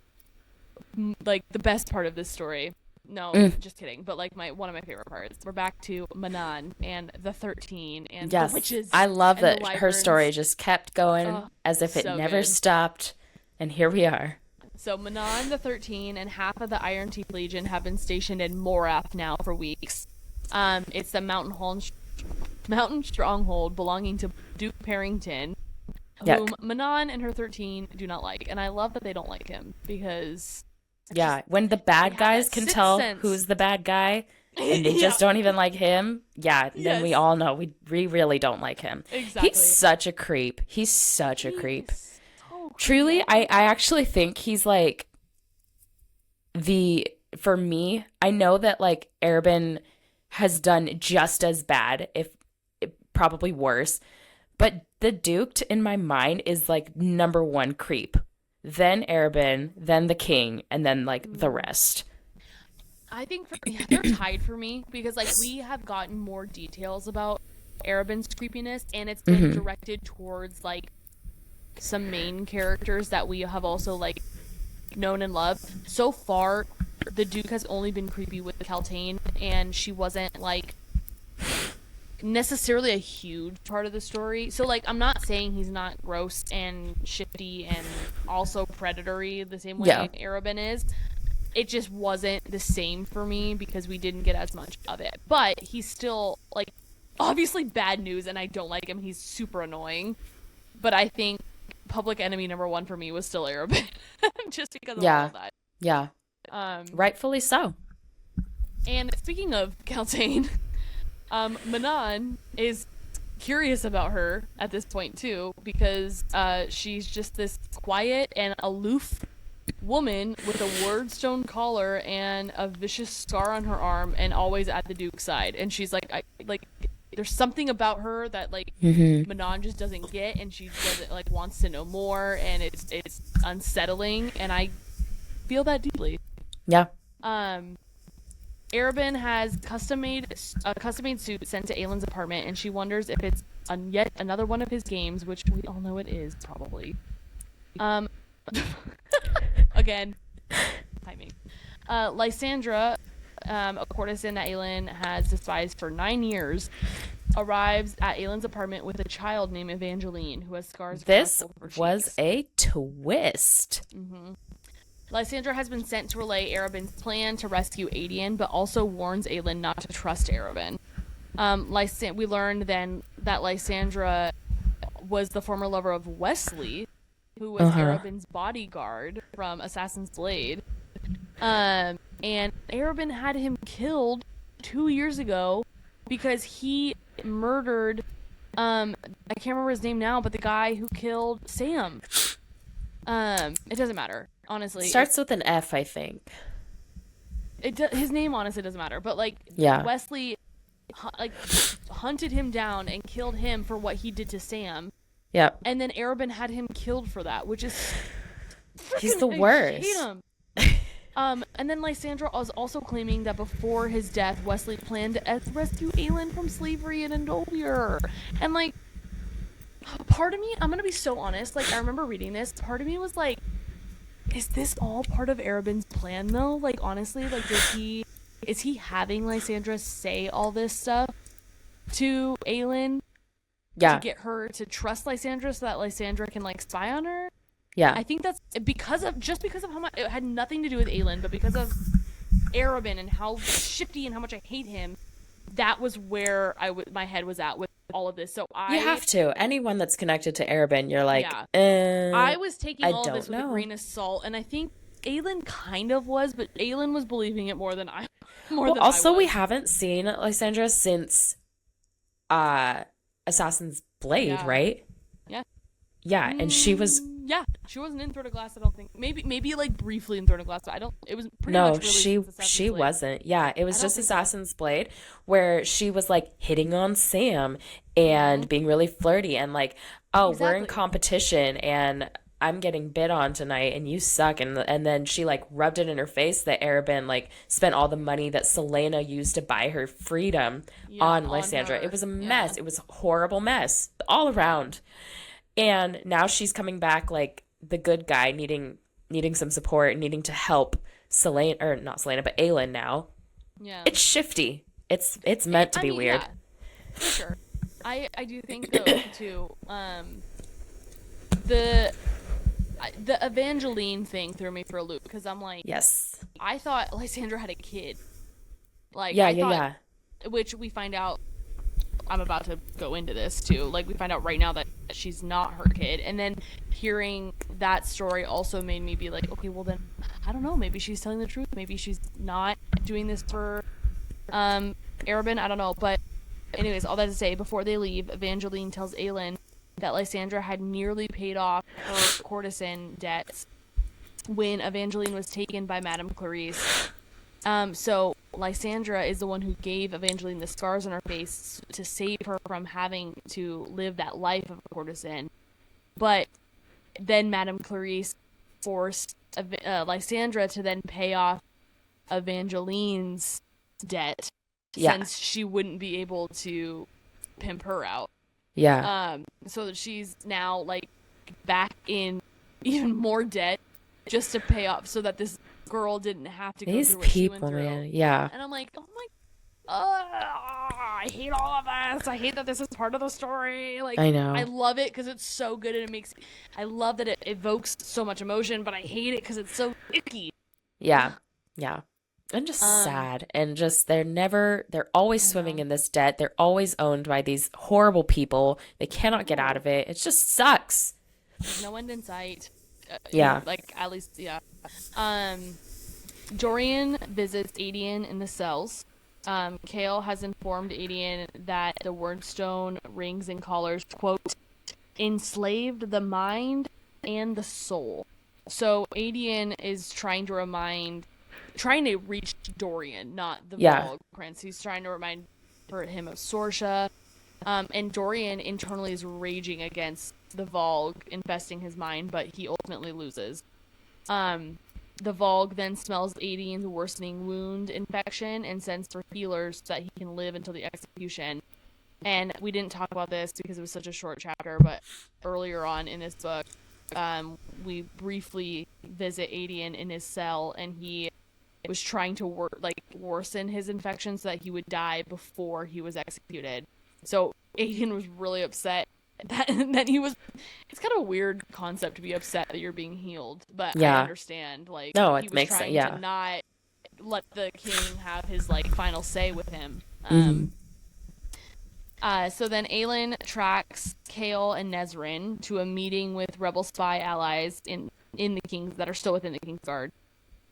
like, the best part of this story. No, just kidding. But, like, one of my favorite parts. We're back to Manon and the 13 and the witches. I love that her wyverns. story just kept going as if it so never good. stopped. And here we are. So Manon, the 13, and half of the Iron Teeth Legion have been stationed in Morath now for weeks. It's the mountain stronghold belonging to Duke Parrington, whom Manon and her 13 do not like. And I love that they don't like him because... Yeah, when the bad guys can tell who's the bad guy and they just don't even like him, then we all know we really don't like him. Exactly. He's such a creep. He's such a creep. Truly, I actually think he's like for me, I know that like Arobynn has done just as bad, if probably worse, but the Duke in my mind is like number one creep. Then Arobynn, then the king, and then like the rest. I think they're tied for me because like we have gotten more details about Arobynn's creepiness, and it's been directed towards like some main characters that we have also like known and loved. So far, the Duke has only been creepy with Kaltain, and she wasn't like necessarily a huge part of the story. So like I'm not saying he's not gross and shifty and also predatory the same way Arobynn is. It just wasn't the same for me because we didn't get as much of it. But he's still like obviously bad news, and I don't like him. He's super annoying. But I think public enemy number one for me was still Arobynn. Just because of all of that. Yeah. Rightfully so. And speaking of Kaltain, Manon is curious about her at this point too, because she's just this quiet and aloof woman with a wordstone collar and a vicious scar on her arm, and always at the Duke's side. And she's like, there's something about her that like Manon just doesn't get, and she doesn't like wants to know more, and it's unsettling, and I feel that deeply. Yeah. Arobynn has a custom-made suit sent to Aelin's apartment, and she wonders if it's yet another one of his games, which we all know it is, probably. Again, timing. Lysandra, a courtesan that Aelin has despised for 9 years, arrives at Aelin's apartment with a child named Evangeline, who has scars. This was a twist. Lysandra has been sent to relay Arobynn's plan to rescue Aelin, but also warns Aelin not to trust Arobynn. We learned then that Lysandra was the former lover of Wesley, who was Arobynn's bodyguard from Assassin's Blade. And Arobynn had him killed 2 years ago because he murdered, I can't remember his name now, but the guy who killed Sam. It doesn't matter, honestly. Starts with an F, I think. His name honestly doesn't matter, but like Wesley hunted him down and killed him for what he did to Sam. Yep. And then Arobynn had him killed for that, which is he's the worst. I hate him. And then Lysandra was also claiming that before his death, Wesley planned to rescue Aelin from slavery in Endolier. And like, part of me, I'm gonna be so honest, like I remember reading this, part of me was like, is this all part of Arobynn's plan though? Like honestly, like is he having Lysandra say all this stuff to Aelin Yeah. to get her to trust Lysandra so that Lysandra can like spy on her. Yeah. I think that's because of how much it had nothing to do with Aelin, but because of Arobynn and how shifty and how much I hate him. That was where my head was at with all of this. So You have to. Anyone that's connected to Arobynn, you're like, I was taking I all of don't this with a know. grain of salt, and I think Aelin kind of was, but Aelin was believing it more than I. Also, we haven't seen Lysandra since Assassin's Blade, right? Yeah. Yeah, and she was. Yeah, she wasn't in Throne of Glass. I don't think. Maybe like briefly in Throne of Glass, but I don't. It was pretty much really she wasn't. Yeah, it was just Assassin's Blade, where she was like hitting on Sam and being really flirty and like, oh, we're in competition and I'm getting bid on tonight and you suck, and then she like rubbed it in her face that Arobynn like spent all the money that Selena used to buy her freedom on Lysandra. It was a mess. It was a horrible mess all around. And now she's coming back like the good guy, needing some support, needing to help Selena, or not Selena, but Aelin now. Yeah. It's shifty. It's meant to be weird. Yeah, for sure. I do think though too, the Evangeline thing threw me for a loop because I'm like, yes, I thought Lysandra had a kid. Like yeah. Which we find out. I'm about to go into this too. Like we find out right now that she's not her kid, and then hearing that story also made me be like, okay, well then I don't know. Maybe she's telling the truth. Maybe she's not doing this for Arobynn. I don't know. But anyways, all that to say, before they leave, Evangeline tells Aelin that Lysandra had nearly paid off her courtesan debts when Evangeline was taken by Madame Clarice. So Lysandra is the one who gave Evangeline the scars on her face to save her from having to live that life of a courtesan. But then Madame Clarice forced Lysandra to then pay off Evangeline's debt since she wouldn't be able to pimp her out. Yeah. So that she's now like back in even more debt just to pay off so that this girl didn't have to go through what she went through. Man. Yeah. And I'm like, oh my, I hate all of this. I hate that this is part of the story. Like, I know. I love it because it's so good and I love that it evokes so much emotion, but I hate it because it's so icky. Yeah. And just sad. And just, they're always swimming in this debt. They're always owned by these horrible people. They cannot get out of it. It just sucks. There's no end in sight. Yeah. Like, at least, yeah. Dorian visits Aelin in the cells. Chaol has informed Aelin that the Wordstone rings and collars, quote, enslaved the mind and the soul. So Aelin is trying to reach Dorian, not the Vogue Prince. He's trying to remind him of Sorsha. And Dorian internally is raging against the Vogue infesting his mind, but he ultimately loses. The Vogue then smells Aelin's worsening wound infection and sends for healers so that he can live until the execution. And we didn't talk about this because it was such a short chapter, but earlier on in this book, we briefly visit Aelin in his cell, and he was trying to worsen his infection so that he would die before he was executed. So Aelin was really upset that he was. It's kind of a weird concept to be upset that you're being healed, but I understand. Like, no, it makes sense. To not let the king have his like final say with him. So then Aelin tracks Chaol and Nezrin to a meeting with rebel spy allies in the King's that are still within the King's Guard.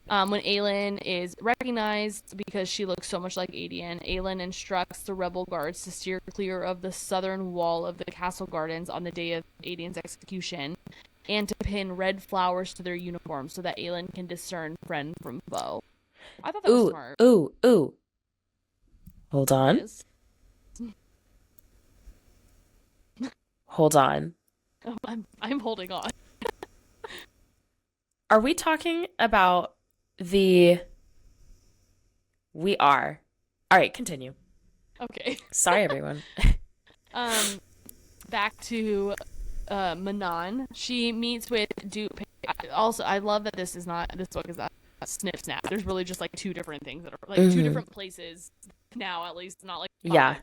When Aelin is recognized because she looks so much like Aelin instructs the rebel guards to steer clear of the southern wall of the castle gardens on the day of Aelin's execution, and to pin red flowers to their uniforms so that Aelin can discern friend from foe. I thought that was smart. Ooh. Hold on. Hold on. Oh, I'm holding on. Are we talking about we are. All right, continue. Okay. Sorry, everyone. Back to Manon. She meets with Duke. Also, I love that this book is not a snip snap. There's really just like two different things that are like two different places now, at least, not like yeah.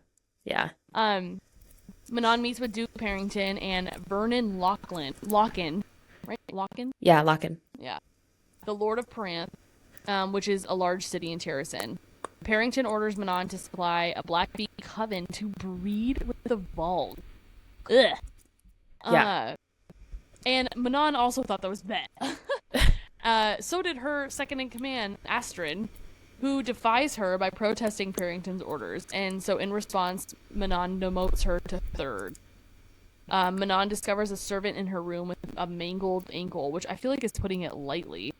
Manon meets with Duke Parrington and Vernon Lockin, right? Lockin? Yeah, Locken. Yeah. The Lord of Paranth, which is a large city in Terrasen. Parrington orders Manon to supply a Blackbeak coven to breed with the Volg. Ugh. Yeah. And Manon also thought that was bad. So did her second in command, Astrid, who defies her by protesting Parrington's orders. And so in response, Manon demotes her to third. Manon discovers a servant in her room with a mangled ankle, which I feel like is putting it lightly.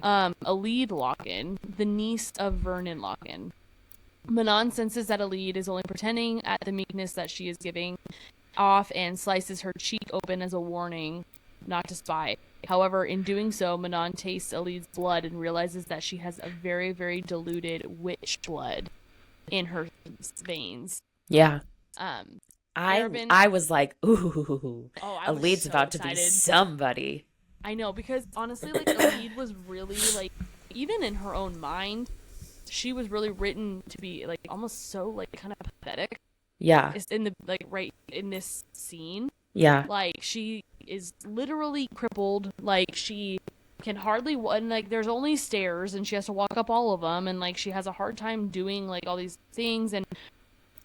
Aelin Lockin, the niece of Vernon Lockin. Manon senses that Aelin is only pretending at the meekness that she is giving off and slices her cheek open as a warning not to spy. However, in doing so, Manon tastes Aelin's blood and realizes that she has a very, very diluted witch blood in her veins. Yeah. Arobynn, I was like, ooh, I was Aelid's so about to be excited. somebody. I know, because honestly, like, Aelin was really, like, even in her own mind, she was really written to be, like, almost so, like, kind of pathetic. Yeah. It's in the, like, right in this scene. Yeah. Like, she is literally crippled. Like, she can hardly, and, like, there's only stairs, and she has to walk up all of them, and, like, she has a hard time doing, like, all these things, and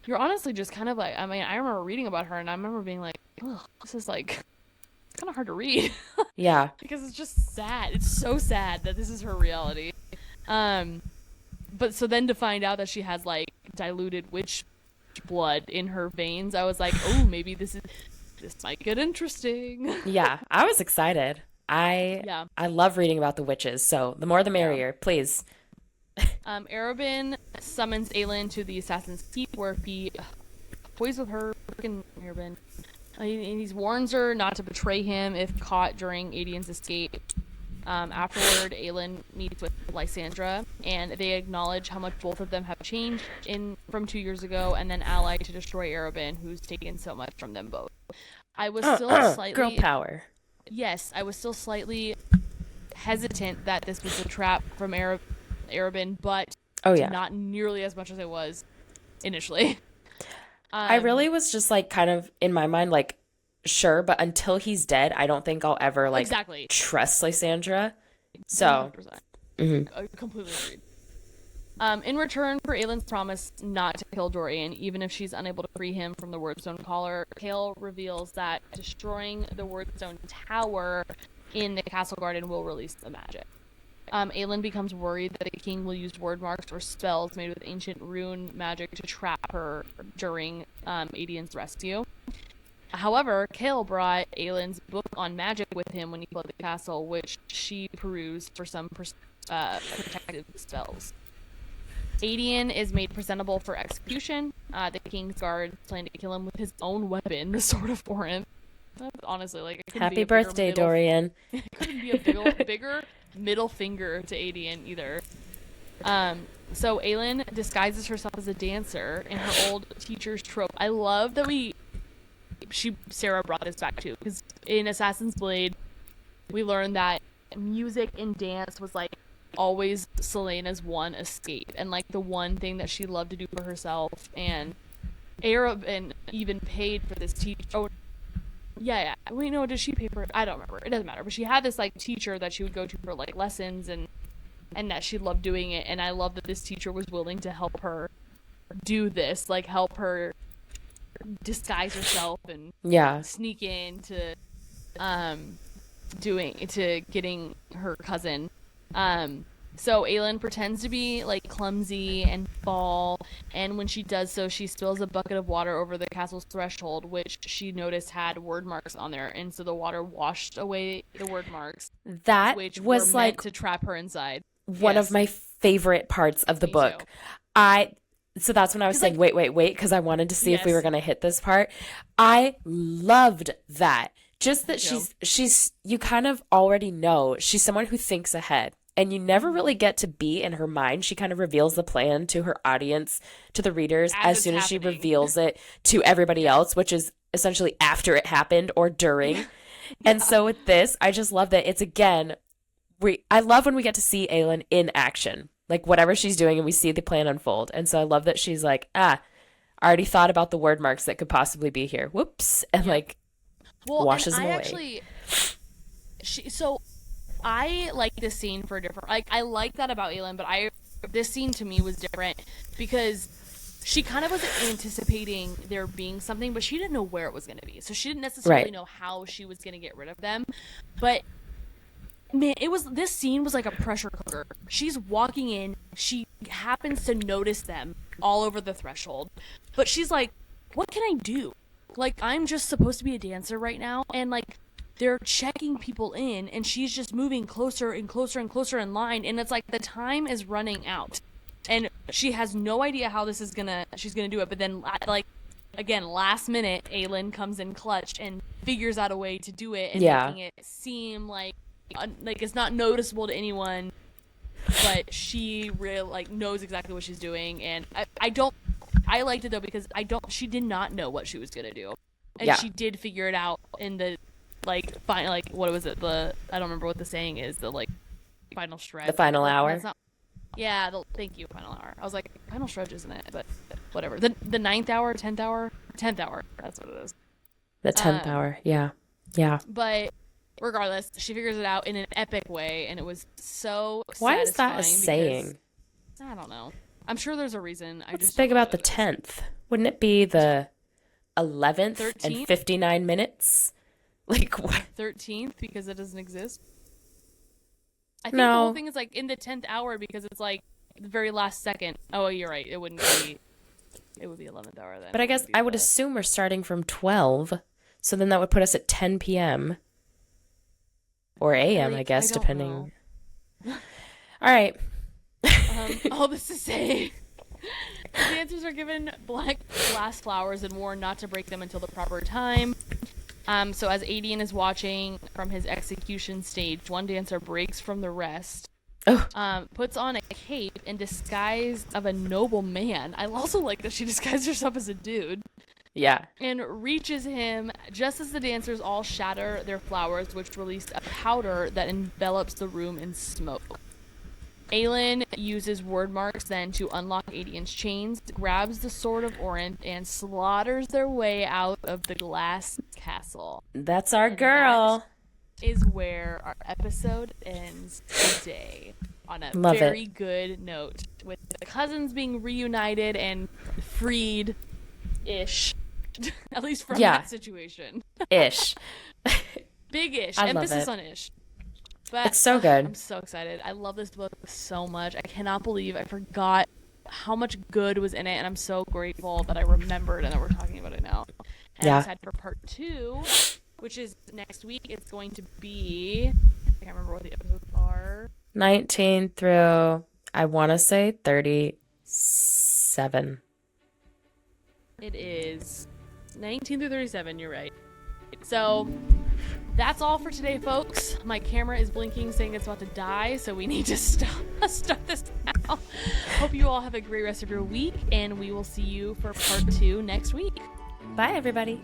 you're honestly just kind of, like, I mean, I remember reading about her, and I remember being like, ugh, this is, like, it's kind of hard to read. Yeah. Because it's just sad. It's so sad that this is her reality. But so then to find out that she has, like, diluted witch blood in her veins, I was like, oh, maybe this might get interesting. Yeah. I was excited. I love reading about the witches, so the more the merrier, please. Arobynn summons Aelin to the Assassin's Keep, where he toys with her. Freaking Arobynn. And he warns her not to betray him if caught during Aedian's escape. Afterward, Aelin meets with Lysandra, and they acknowledge how much both of them have changed from 2 years ago, and then ally to destroy Arobynn, who's taken so much from them both. I was still slightly... Girl power. Yes, I was still slightly hesitant that this was a trap from Arobynn, but not nearly as much as it was initially. I really was just, like, kind of, in my mind, like, sure, but until he's dead, I don't think I'll ever, like, trust Lysandra. So, 100%. I completely agreed. In return for Aelin's promise not to kill Dorian, even if she's unable to free him from the Wordstone Collar, Chaol reveals that destroying the Wordstone Tower in the castle garden will release the magic. Aelin becomes worried that the king will use word marks or spells made with ancient rune magic to trap her during Aedian's rescue. However, Chaol brought Aelin's book on magic with him when he fled the castle, which she perused for some protective spells. Aedian is made presentable for execution. The king's guards plan to kill him with his own weapon, the Sword of Corinth. Honestly, like, it couldn't happy be a birthday, Dorian. It couldn't be a bigger middle finger to Aedian either. So Aelin disguises herself as a dancer in her old teacher's trope. I love that Sarah brought this back too, because in Assassin's Blade, we learned that music and dance was, like, always Celaena's one escape, and, like, the one thing that she loved to do for herself. And Arobynn even paid for this teacher. Oh, yeah. Wait, no, did she pay for it? I don't remember. It doesn't matter. But she had this, like, teacher that she would go to for, like, lessons, and that she loved doing it. And I love that this teacher was willing to help her do this, like, help her disguise herself and sneak in to getting her cousin. So Aelin pretends to be, like, clumsy and fall, and when she does so, she spills a bucket of water over the castle's threshold, which she noticed had word marks on there, and so the water washed away the word marks. That which was, were like, meant to trap her inside. One of my favorite parts of the book. Too. So that's when I was saying, like, wait, because I wanted to see if we were going to hit this part. I loved that. Just that she's, you kind of already know, she's someone who thinks ahead. And you never really get to be in her mind. She kind of reveals the plan to her audience, to the readers, as soon as she reveals it to everybody else, which is essentially after it happened or during. And so with this, I just love that it's, again, I love when we get to see Aelin in action, like whatever she's doing, and we see the plan unfold. And so I love that she's like, all already thought about the word marks that could possibly be here. Whoops. And like washes them away. Actually, so I like this scene for a different, like, I like that about Aelin, but this scene to me was different because she kind of was anticipating there being something, but she didn't know where it was going to be. So she didn't necessarily know how she was going to get rid of them. But man, this scene was like a pressure cooker. She's walking in, she happens to notice them all over the threshold, but she's like, what can I do? Like, I'm just supposed to be a dancer right now, and like, they're checking people in, and she's just moving closer and closer and closer in line, and it's like the time is running out, and she has no idea how she's gonna do it. But then, like, again, last minute, Aelin comes in clutch and figures out a way to do it, and making it seem like it's not noticeable to anyone, but she really like knows exactly what she's doing. And I liked it though because she did not know what she was gonna do, and she did figure it out in the what was it? I don't remember what the saying is. The like final stretch. The final hour. Thank you, final hour. I was like, final stretch, isn't it? But whatever. The 9th hour, 10th hour, 10th hour. That's what it is. The 10th hour. Yeah. But regardless, she figures it out in an epic way, and it was so. Why is that a saying? I don't know. I'm sure there's a reason. What's big about the 10th? Wouldn't it be the 11th 13th? And 59 minutes? Like what? 13th because it doesn't exist. I think the whole thing is like in the 10th hour because it's like the very last second. Oh, you're right. It wouldn't be. It would be 11th hour then. But I guess I would assume we're starting from 12, so then that would put us at 10 p.m. or a.m. I guess, depending. All right. All this to say, the dancers are given black glass flowers and warned not to break them until the proper time. So as Aelin is watching from his execution stage, one dancer breaks from the rest, puts on a cape in disguise of a noble man. I also like that she disguised herself as a dude. Yeah. And reaches him just as the dancers all shatter their flowers, which release a powder that envelops the room in smoke. Aelin uses word marks then to unlock Aelyn's chains, grabs the sword of Orin, and slaughters their way out of the glass castle. That's our girl. That is where our episode ends today. On a very good note, with the cousins being reunited and freed-ish. At least from that situation. Ish. Big-ish. I Emphasis love it. on ish. But it's so good. I'm so excited. I love this book so much. I cannot believe I forgot how much good was in it, and I'm so grateful that I remembered and that we're talking about it now. And I'm excited for part 2, which is next week. It's going to be, I can't remember what the episodes are. 19 through, I want to say 37. It is 19 through 37, you're right. So that's all for today, folks. My camera is blinking saying it's about to die, so we need to stop this now. Hope you all have a great rest of your week, and we will see you for part 2 next week. Bye, everybody.